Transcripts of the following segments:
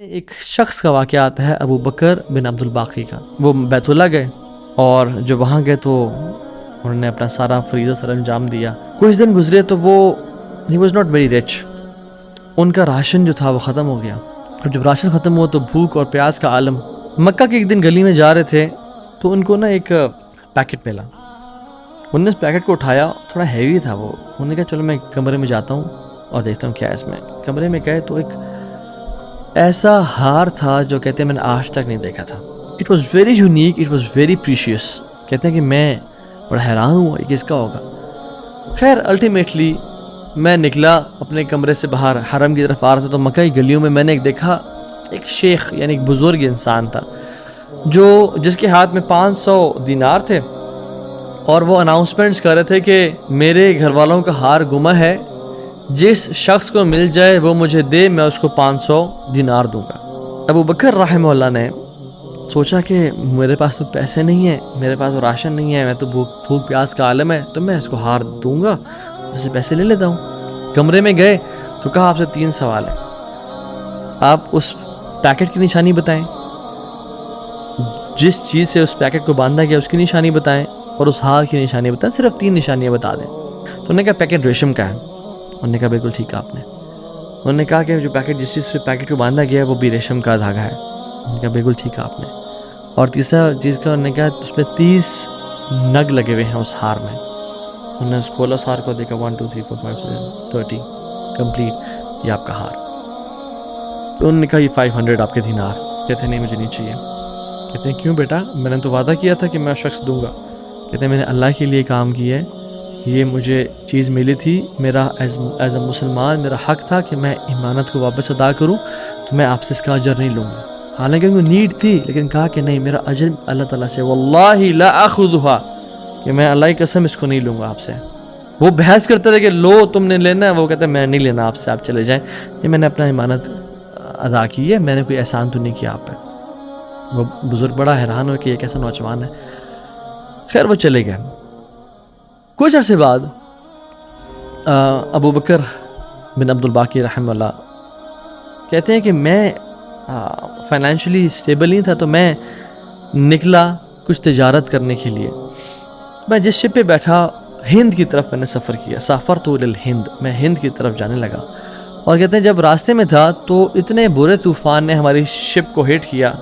ایک شخص کا واقعہ آتا ہے ابو بکر بن عبد الباقی کا. وہ بیت اللہ گئے اور جب وہاں گئے تو انہوں نے اپنا سارا فریضہ سر انجام دیا. کچھ دن گزرے تو وہ ہی واز ناٹ ویری رچ. ان کا راشن جو تھا وہ ختم ہو گیا. اور جب راشن ختم ہوا تو بھوک اور پیاس کا عالم. مکہ کے ایک دن گلی میں جا رہے تھے تو ان کو نا ایک پیکٹ ملا. انہوں نے اس پیکٹ کو اٹھایا, تھوڑا ہیوی تھا وہ. انہوں نے کہا چلو میں کمرے میں جاتا ہوں اور دیکھتا ہوں کیا ہے اس میں. کمرے میں گئے تو ایک ایسا ہار تھا جو کہتے ہیں میں نے آج تک نہیں دیکھا تھا. It was very unique, it was very precious. کہتے ہیں کہ میں بڑا حیران ہوں یہ کس کا ہوگا. خیر الٹیمیٹلی میں نکلا اپنے کمرے سے باہر, حرم کی طرف آ رہا تھا تو مکہ کی گلیوں میں میں نے ایک دیکھا, ایک شیخ یعنی ایک بزرگ انسان تھا جس کے ہاتھ میں 500 دینار تھے اور وہ اناؤنسمنٹس کر رہے تھے کہ میرے گھر والوں کا ہار گما ہے, جس شخص کو مل جائے وہ مجھے دے, میں اس کو 500 دینار دوں گا. ابو بکر رحمہ اللہ نے سوچا کہ میرے پاس تو پیسے نہیں ہیں, میرے پاس تو راشن نہیں ہے, میں تو بھوک پیاس کا عالم ہے, تو میں اس کو ہار دوں گا, اسے پیسے لے لیتا ہوں. کمرے میں گئے تو کہا آپ سے 3 سوال ہیں, آپ اس پیکٹ کی نشانی بتائیں, جس چیز سے اس پیکٹ کو باندھا گیا اس کی نشانی بتائیں, اور اس ہار کی نشانی بتائیں. صرف 3 نشانیاں بتا دیں. تو انہوں نے کہا پیکٹ ریشم کا ہے. انہوں نے کہا بالکل ٹھیک ہے آپ نے. انہوں نے کہا کہ جو پیکٹ جس چیز سے پیکٹ کو باندھا گیا ہے وہ بھی ریشم کا دھاگا ہے. انہوں نے کہا بالکل ٹھیک ہے آپ نے. اور تیسرا چیز کا انہوں نے کہا اس میں 30 نگ لگے ہوئے ہیں اس ہار میں. انہوں نے کھولا اس ہار کو, دیکھا 1 2 3 4 5 6 30 کمپلیٹ, یہ آپ کا ہار. تو انہوں نے کہا یہ 500 آپ کے دینار. کہتے ہیں نہیں مجھے نہیں چاہیے. کہتے ہیں کیوں بیٹا, میں نے تو وعدہ کیا تھا کہ میں شخص دوں گا. کہتے ہیں میں نے اللہ کے لیے کام کیا ہے, یہ مجھے چیز ملی تھی, میرا ایز اے مسلمان میرا حق تھا کہ میں امانت کو واپس ادا کروں, تو میں آپ سے اس کا اجر نہیں لوں گا. حالانکہ ان کو نیڈ تھی لیکن کہا کہ نہیں, میرا اجر اللہ تعالیٰ سے, واللہ لا اخذها, کہ میں اللہ کی قسم اس کو نہیں لوں گا آپ سے. وہ بحث کرتے تھے کہ لو تم نے لینا ہے, وہ کہتے ہیں میں نہیں لینا آپ سے, آپ چلے جائیں, یہ میں نے اپنا امانت ادا کی ہے, میں نے کوئی احسان تو نہیں کیا آپ پہ. وہ بزرگ بڑا حیران ہو کہ یہ کیسا نوجوان ہے. خیر وہ چلے گئے. کچھ عرصے بعد ابو بکر بن عبد الباقی رحمہ اللہ کہتے ہیں کہ میں فائنینشلی اسٹیبل نہیں تھا, تو میں نکلا کچھ تجارت کرنے کے لیے. میں جس شپ پہ بیٹھا ہند کی طرف میں نے سفر کیا, سافرت الی الہند, میں ہند کی طرف جانے لگا. اور کہتے ہیں جب راستے میں تھا تو اتنے برے طوفان نے ہماری شپ کو ہٹ کیا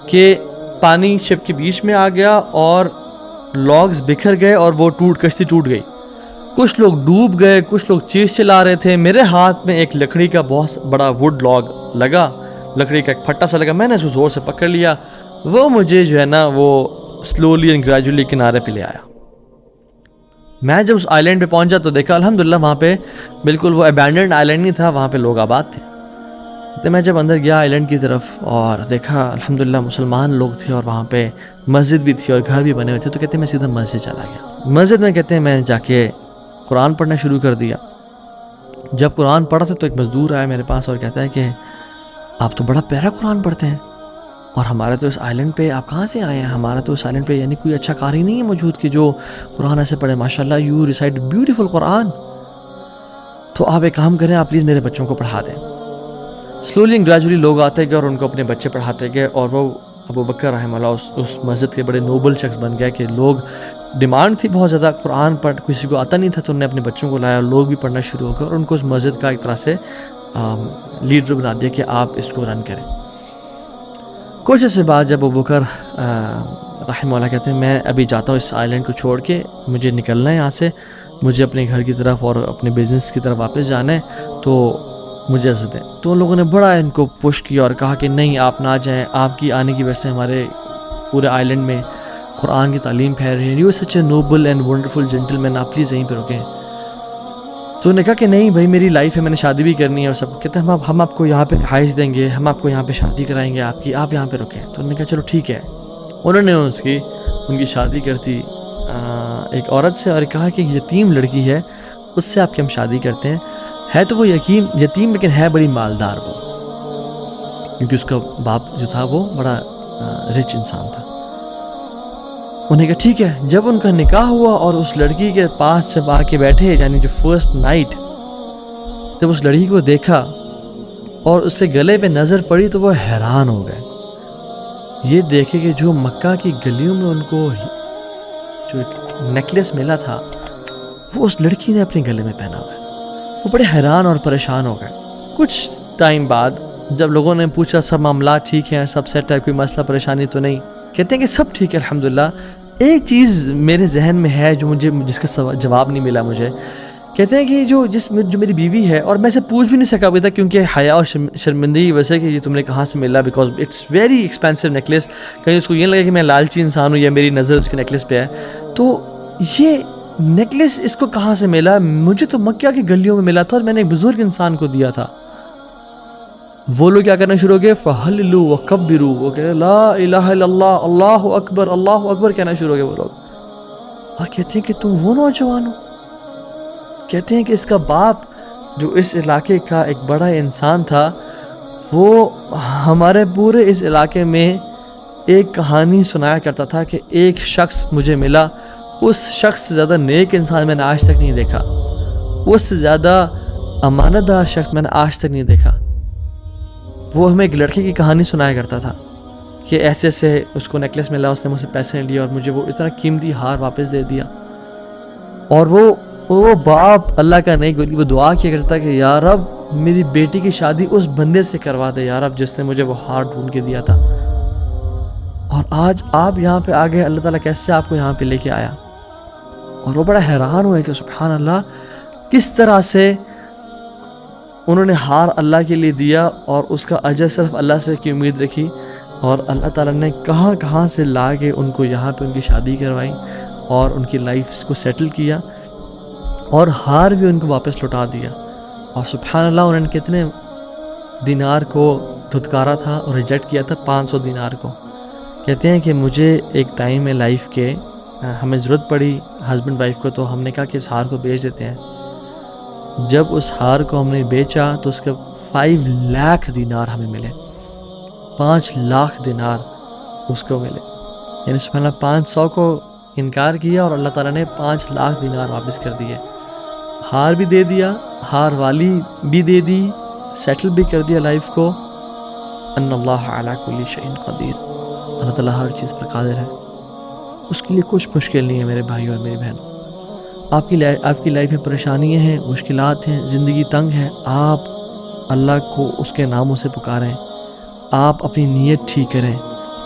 کہ پانی شپ کے بیچ میں آ گیا اور لاگز بکھر گئے اور وہ کشتی ٹوٹ گئی. کچھ لوگ ڈوب گئے, کچھ لوگ چیز چلا رہے تھے. میرے ہاتھ میں ایک لکڑی کا بہت بڑا ووڈ لاگ لگا, لکڑی کا ایک پھٹا سا لگا, میں نے اس کو زور سے پکڑ لیا. وہ مجھے جو ہے نا وہ سلولی اینڈ گریجولی کنارے پہ لے آیا. میں جب اس آئی لینڈ پہ پہنچا تو دیکھا الحمدللہ وہاں پہ بالکل وہ ابینڈنڈ آئی لینڈ نہیں تھا, وہاں پہ لوگ آباد تھے. تو میں جب اندر گیا آئی لینڈ کی طرف اور دیکھا الحمدللہ مسلمان لوگ تھے اور وہاں پہ مسجد بھی تھی اور گھر بھی بنے ہوئے تھے. تو کہتے ہیں میں سیدھا مسجد چلا گیا. مسجد میں کہتے ہیں میں جا کے قرآن پڑھنا شروع کر دیا. جب قرآن پڑھا تھا تو ایک مزدور آیا میرے پاس اور کہتا ہے کہ آپ تو بڑا پیارا قرآن پڑھتے ہیں, اور ہمارے تو اس آئی لینڈ پہ آپ کہاں سے آئے ہیں؟ ہمارا تو اس آئی لینڈ پہ یعنی کوئی اچھا قاری نہیں ہے موجود کہ جو قرآن ایسے پڑھے. ماشاء اللہ یو ریسائٹ بیوٹیفل قرآن. تو آپ ایک کام کریں, آپ پلیز میرے بچوں کو پڑھا دیں. سلولی اینڈ گریجولی لوگ آتے گئے اور ان کو اپنے بچے پڑھاتے گئے, اور وہ ابو بکر رحمہ اللہ اس مسجد کے بڑے نوبل شخص بن گئے کہ لوگ ڈیمانڈ تھی بہت زیادہ, قرآن پڑھ کسی کو آتا نہیں تھا, تو انہوں نے اپنے بچوں کو لایا, لوگ بھی پڑھنا شروع ہو گئے اور ان کو اس مسجد کا ایک طرح سے لیڈر بنا دیا کہ آپ اس کو رن کریں. کچھ عرصے بعد جب ابو بکر رحمہ اللہ کہتے ہیں میں ابھی جاتا ہوں اس آئی لینڈ کو چھوڑ کے, مجھے نکلنا ہے یہاں سے, مجھے اپنے گھر کی طرف اور اپنے بزنس کی طرف واپس جانا ہے, تو مجھے اجازت دیں. تو ان لوگوں نے بڑا ان کو پش کیا اور کہا کہ نہیں آپ نہ جائیں, آپ کی آنے کی وجہ سے ہمارے پورے آئی لینڈ میں قرآن کی تعلیم پھیل رہی ہے, you such a noble and wonderful gentleman, آپ پلیز یہیں پہ رکیں. تو انہوں نے کہا کہ نہیں بھائی میری لائف ہے, میں نے شادی بھی کرنی ہے اور سب. کہتے ہیں ہم آپ کو یہاں پہ رہائش دیں گے, ہم آپ کو یہاں پہ شادی کرائیں گے آپ کی, آپ یہاں پہ رکیں. تو انہوں نے کہا چلو ٹھیک ہے. انہوں نے ان کی شادی کرتی ایک عورت سے اور کہا کہ یتیم لڑکی ہے اس سے آپ کی ہم شادی کرتے ہیں. ہے تو وہ یتیم لیکن ہے بڑی مالدار وہ, کیونکہ اس کا باپ جو تھا وہ بڑا رچ انسان تھا. انہوں نے کہا ٹھیک ہے. جب ان کا نکاح ہوا اور اس لڑکی کے پاس جب آ کے بیٹھے, یعنی جو فرسٹ نائٹ جب اس لڑکی کو دیکھا اور اس کے گلے پہ نظر پڑی تو وہ حیران ہو گئے، یہ دیکھے کہ جو مکہ کی گلیوں میں ان کو جو ایک نیکلیس ملا تھا وہ اس لڑکی نے اپنے گلے میں پہنا ہوا ہے۔ وہ بڑے حیران اور پریشان ہو گئے۔ کچھ ٹائم بعد جب لوگوں نے پوچھا سب معاملات ٹھیک ہیں، سب سیٹ ہے، کوئی مسئلہ پریشانی تو نہیں، کہتے ہیں کہ سب ٹھیک ہے الحمدللہ، ایک چیز میرے ذہن میں ہے جو جس کا جواب نہیں ملا مجھے۔ کہتے ہیں کہ جو میری بیوی ہے، اور میں سے پوچھ بھی نہیں سکا ابھی تک کیونکہ حیا اور شرمندگی کی وجہ سے کہ یہ تم نے کہاں سے ملا، because it's very expensive necklace, کہیں اس کو یہ لگے کہ میں لالچی انسان ہوں یا میری نظر اس کے نیکلیس پہ ہے، تو یہ نیکلیس اس کو کہاں سے ملا؟ مجھے تو مکہ کی گلیوں میں ملا تھا اور میں نے ایک بزرگ انسان کو دیا تھا۔ وہ لوگ کیا کرنا شروع ہو گئے، فَحَلِّلُوا وَكَبِّرُوا، وہ کہتے ہیں لا الہ الا اللہ، اللہ اکبر کہنا شروع ہو گئے وہ لوگ، اور کہتے ہیں کہ تم وہ نوجوان ہو؟ کہتے ہیں کہ اس کا باپ جو اس علاقے کا ایک بڑا انسان تھا، وہ ہمارے پورے اس علاقے میں ایک کہانی سنایا کرتا تھا کہ ایک شخص مجھے ملا، اس شخص سے زیادہ نیک انسان میں نے آج تک نہیں دیکھا، اس سے زیادہ امانت دار شخص میں نے آج تک نہیں دیکھا۔ وہ ہمیں ایک لڑکے کی کہانی سنایا کرتا تھا کہ ایسے ایسے اس کو نیکلیس ملا، اس نے مجھ سے پیسے نہیں لیے اور مجھے وہ اتنا قیمتی ہار واپس دے دیا۔ اور وہ باپ اللہ کا نہیں گولی، وہ دعا کیا کرتا کہ یا رب میری بیٹی کی شادی اس بندے سے کروا دے یا رب جس نے مجھے وہ ہار ڈھونڈ کے دیا تھا۔ اور آج آپ یہاں پہ آ گئے، اللہ تعالیٰ کیسے آپ کو یہاں پہ لے کے آیا؟ اور وہ بڑا حیران ہوئے کہ سبحان اللہ، کس طرح سے انہوں نے ہار اللہ کے لیے دیا اور اس کا اجر صرف اللہ سے کی امید رکھی، اور اللہ تعالیٰ نے کہاں سے لا کے ان کو یہاں پہ ان کی شادی کروائی اور ان کی لائف کو سیٹل کیا، اور ہار بھی ان کو واپس لوٹا دیا۔ اور سبحان اللہ انہوں نے کتنے دینار کو دھتکارا تھا اور ریجیکٹ کیا تھا؟ 500 دینار کو۔ کہتے ہیں کہ مجھے ایک ٹائم میں لائف کے ہمیں ضرورت پڑی ہسبینڈ وائف کو، تو ہم نے کہا کہ اس ہار کو بیچ دیتے ہیں۔ جب اس ہار کو ہم نے بیچا تو اس کے 5 لاکھ دینار ہمیں ملے، 5 لاکھ دینار اس کو ملے، یعنی سبحان اللہ 500 کو انکار کیا اور اللہ تعالیٰ نے 5 لاکھ دینار واپس کر دیے۔ ہار بھی دے دیا، ہار والی بھی دے دی، سیٹل بھی کر دیا لائف کو۔ ان اللہ علی کل شیء قدیر، اللہ تعالیٰ ہر چیز پر قادر ہے، اس کے لیے کچھ مشکل نہیں ہے میرے بھائی اور میری بہنوں۔ آپ کی لائف میں پریشانیاں ہیں، مشکلات ہیں، زندگی تنگ ہے، آپ اللہ کو اس کے ناموں سے پکاریں، آپ اپنی نیت ٹھیک کریں،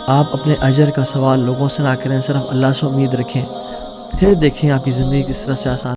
آپ اپنے اجر کا سوال لوگوں سے نہ کریں، صرف اللہ سے امید رکھیں، پھر دیکھیں آپ کی زندگی کس طرح سے آسان